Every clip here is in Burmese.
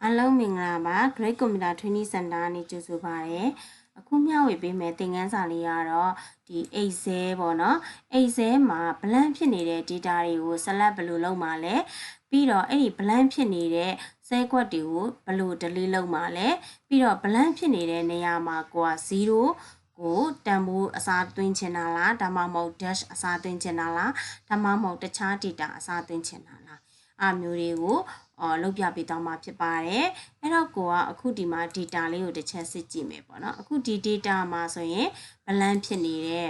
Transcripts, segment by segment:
အားလုံးမင်္ဂလာပါ Great Computer Training Center နဲ့ကြိုဆိုပါရစေအခုမျှဝေပေးမယ်သင်ခန်းစာလေးကတော့ဒီ Excel ပေါ့နော် Excel မှာ blank ဖြစ်နေတဲ့ data တွေကို select ဘယ်လိုလုပ်မှာလဲပြီးတော့အဲ့ဒီ blank ဖြစ်နေတဲ့ cell ကွက်တွေကိုဘယ်လို delete လုပ်မှာလဲပြီးတော့ blank ဖြစ်နေတဲ့နေရာမှာကိုက0ကိုတန်ဖိုးအစားသွင်းချင်တာလားဒါမှမဟုတ် dash အစားသွင်းချင်တာလားဒါမှမဟုတ်တခြား data အစားသွင်းချင်တာလားအားမျိုးတွေကိုလုပ်ပြပေးတော့မှာဖြစ်ပါတယ်အဲ့တော့ကိုကအခုဒီမှာ data လေးကိုတစ်ချက်စစ်ကြည့်မယ်ပေါ့နော်အခုဒီ data မှာဆိုရင် blank ဖြစ်နေတဲ့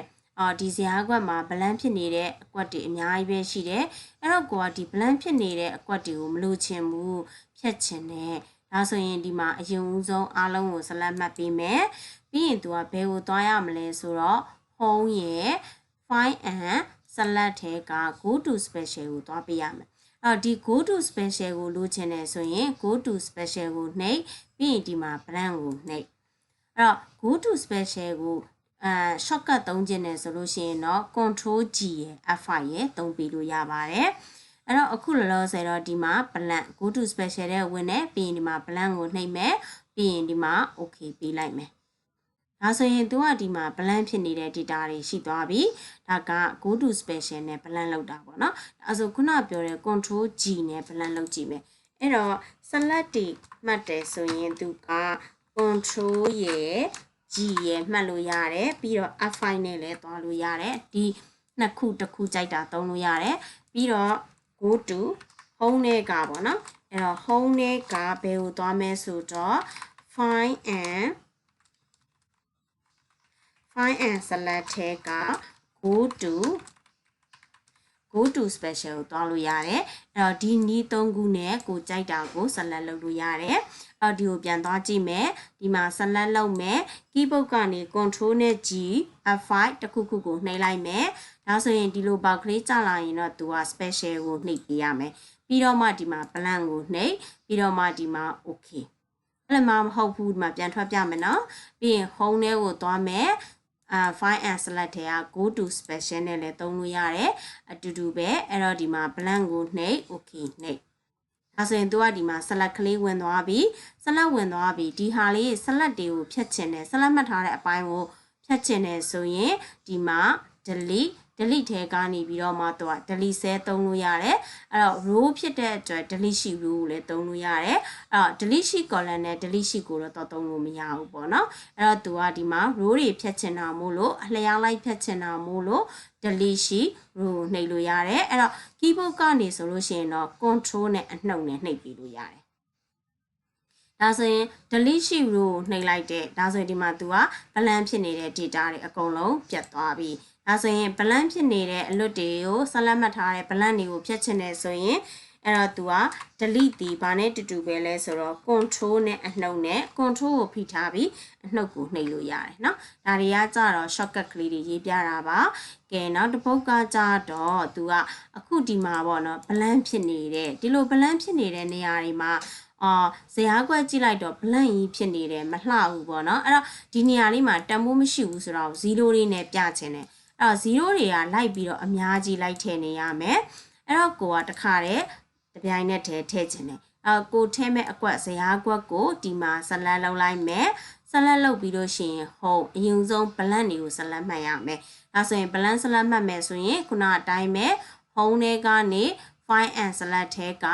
ဒီဇာတ်ကွက်မှာ blank ဖြစ်နေတဲ့အကွက်တွေအများကြီးပဲရှိတယ်အဲ့တော့ကိုကဒီ blank ဖြစ်နေတဲ့အကွက်တွေကိုမလိုချင်ဘူးဖြတ်ချင်တယ်ဒါဆိုရင်ဒီမှာအရင်ဆုံးအားလုံးကို select မှတ်ပေးမယ်ပြီးရင်သူကဘယ်ကိုသွားရမလဲဆိုတော့ home ရဲ့ find and select ထဲက go to special ကိုသွားပေးရမယ်ဒီ go to special ကိုလိုချင်တယ်ဆိုရင် go to special ကိုနှိပ်ပြီးရင်ဒီမှာ blank ကိုနှိပ်အဲ့တော့ go to special ကိုshortcut သုံးခြင်းနဲ့ဆိုလို့ရှိရင်တော့ control G ရဲ့ F5 ရဲ့သုံးပြီးလို့ရပါတယ်အဲ့တော့အခုလောလောဆယ်တော့ဒီမှာ blank go to special တဲ့ဝင်နေပြီးရင်ဒီမှာ blank ကိုနှိပ်မယ်ပြီးရင်ဒီမှာ okay ပေးလိုက်မယ်ဒါဆိုရင်သူကဒီမှာ blank ဖြစ်နေတဲ့ data တွေရှိသွားပြီဒါက go to special နဲ့ blank လောက်တာပေါ့နော်အဲဆိုခုနပြောတဲ့ control G နဲ့ blank လောက်ကြည့်မယ်အဲ့တော့ select တွေမှတ်တယ်ဆိုရင်သူက control ရဲ့ G ရဲ့မှတ်လို့ရတယ်ပြီးတော့ F5 နဲ့လည်းသွားလို့ရတယ်ဒီနှစ်ခုတစ်ခုကြိုက်တာသုံးလို့ရတယ်ပြီးတော့ go to home နဲ့ကပေါ့နော်အဲ့တော့ home နဲ့ကဘယ်ကိုသွားမဲဆိုတော့ find and select ထဲက go to special ကိုသွားလို့ရတယ်အဲ့တော့ဒီနည်း၃ခုနဲ့ကိုကြိုက်တာကို select လုပ်လို့ရတယ်အဲ့ဒီကိုပြန်သွားကြည့်မယ်ဒီမှာ select လုပ်မယ် keyboard ကနေ control နဲ့ G F5 တခုခုကိုနှိပ်လိုက်မယ်ဒါဆိုရင်ဒီလိုပေါက်ကလေးကြာလာရင်တော့သူက special ကိုနှိပ်ပေးရမယ်ပြီးတော့မှဒီမှာ blank ကိုနှိပ်ပြီးတော့မှဒီမှာ okay အဲ့လိုမှမဟုတ်ဘူးဒီမှာပြန်ထွက်ပြမယ်နော်ပြီးရင် home ထဲကိုသွားမယ်find and select ထဲက go to special နဲ့လည်းသုံးလို့ရတယ်အတူတူပဲအဲ့တော့ဒီမှာ blank ကိုနှိပ် okay နှိပ်ဒါဆိုရင်သူကဒီမှာ select ကလေးဝင်သွားပြီ select ဝင်သွားပြီဒီဟာလေး select တွေကိုဖြတ်ချင်တယ် select မှတ်ထားတဲ့အပိုင်းကိုဖြတ်ချင်တယ်ဆိုရင်ဒီမှာ delete ထဲကနေပြီးတော့မှသူက delete cell သုံးလို့ရတယ်အဲ့တော့ row ဖြစ်တဲ့အတွက် delete sheet row ကိုလည်းသုံးလို့ရတယ်အဲ့တော့ delete sheet column နဲ့ delete sheet ကိုတော့သုံးလို့မရဘူးပေါ့နော်အဲ့တော့သူကဒီမှာ row တွေဖြတ်ချင်တာမို့လို့အလျားလိုက်ဖြတ်ချင်တာမို့လို့ delete sheet row ကိုနှိပ်လို့ရတယ်အဲ့တော့ keyboard ကနေဆိုလို့ရှိရင်တော့ control နဲ့အနှုတ်နဲ့နှိပ်ပြီးလို့ရတယ်ဒါဆိုရင် delete sheet row ကိုနှိပ်လိုက်တဲ့ဒါဆိုရင်ဒီမှာသူက blank ဖြစ်နေတဲ့ data တွေအကုန်လုံးပြတ်သွားပြီဒါဆိုရင် blank ဖြစ်နေတဲ့အလွတ်တွေကို select မှတ်ထားတဲ့ blank တွေကိုဖြတ်ချင်တယ်ဆိုရင်အဲ့တော့သူက delete ဒီဘာနဲ့တူတူပဲလဲဆိုတော့ control နဲ့အနှုတ်နဲ့ control ကိုဖိထားပြီးအနှုတ်ကိုနှိပ်လို့ရတယ်เนาะဒါတွေကကြတော့ shortcut ကလေးတွေရေးပြတာပါကဲနောက်တစ်ပုဒ်ကကြတော့သူကအခုဒီမှာပေါ့နော် blank ဖြစ်နေတဲ့ဒီလို blank ဖြစ်နေတဲ့နေရာတွေမှာဇယားကွက်ကြည့်လိုက်တော့ blank ကြီးဖြစ်နေတယ်မလှဘူးပေါ့နော်အဲ့တော့ဒီနေရာလေးမှာတန်ဖိုးမရှိဘူးဆိုတော့0လေးနဲ့ပြချင်တယ်အဲ့တော့0တွေကလိုက်ပြီးတော့အများကြီးလိုက်ထည့်နေရမယ်အဲ့တော့ကိုကတခါတည်းတပြိုင်နက်တည်းထည့်ချင်တယ်ကိုထည့်မဲ့အကွက်ဇယားကွက်ကိုဒီမှာ select လုပ်လိုက်မယ် select လုပ်ပြီးလို့ရှိရင် home အရင်ဆုံး blank တွေကို select မှတ်ရမယ်ဒါဆိုရင် blank select မှတ်မယ်ဆိုရင်ခုနအတိုင်းပဲ home ထဲကနေ find and select ထဲက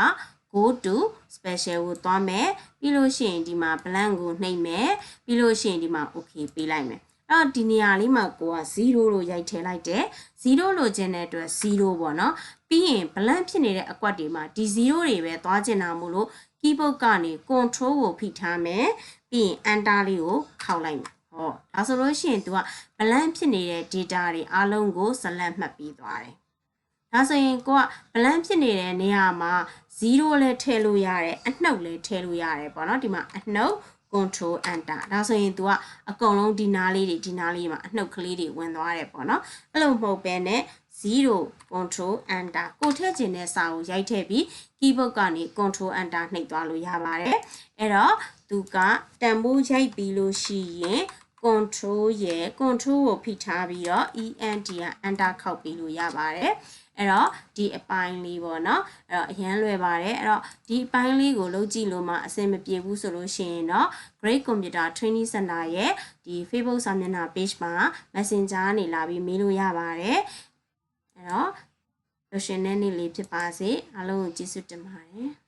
go to special ကိုသွားမယ်ပြီးလို့ရှိရင်ဒီမှာ blank ကိုနှိပ်မယ်ပြီးလို့ရှိရင်ဒီမှာ okay ပေးလိုက်မယ်အဲ့တော့ဒီနေရာလေးမှာကိုက0လို့ရိုက်ထည့်လိုက်တယ်0လို့ခြင်းတဲ့အတွက်0ပေါ့နော်ပြီးရင် blank ဖြစ်နေတဲ့အကွက်တွေမှာဒီ0တွေပဲသွားကျင်တာမို့လို့ keyboard ကနေ control ကိုဖိထားမယ်ပြီးရင် enter လေးကိုခောက်လိုက်မယ်ဟောဒါဆိုလို့ရှိရင်သူက blank ဖြစ်နေတဲ့ data တွေအားလုံးကို select မှတ်ပြီးသွားတယ်ဒါဆိုရင်ကိုက blank ဖြစ်နေတဲ့နေရာမှာ0လည်းထည့်လို့ရတယ်အနှုတ်လည်းထည့်လို့ရတယ်ပေါ့နော်ဒီမှာအနှုတ် control enter ဒါဆိုရင် तू ကအကုန်လုံးဒီနားလေးမှာအနှုတ်ကလေးတွေဝင်သွားတယ်ပေါ့နော်အဲ့လိုမဟုတ်ဘဲနဲ့0 control enter ကိုထည့်ခြင်းတဲ့စာကိုရိုက်ထည့်ပြီး keyboard ကနေ control enter နှိပ်သွားလို့ရပါတယ်အဲ့တော့ तू ကတန်ဖိုးရိုက်ပြီးလို့ရှိရင် control ကိုဖိထားပြီးတော့ ENT က enter ခောက်ပြီးလို့ရပါတယ် အဲ့တော့ဒီအပိုင်းလေးပေါ့နော်အဲ့တော့အရန်လွယ်ပါတယ်အဲ့တော့ဒီအပိုင်းလေးကိုလုပ်ကြည့်လို့မှအဆင်မပြေဘူးဆိုလို့ရှိရင်တော့ Great Computer Training Center ရဲ့ဒီ Facebook စာမျက်နှာ page မှာ Messenger ကနေလာပြီးမေးလို့ရပါတယ်အဲ့တော့လို့ရှင်တဲ့နေ့လေးဖြစ်ပါစေအားလုံးကိုကျေးဇူးတင်ပါတယ်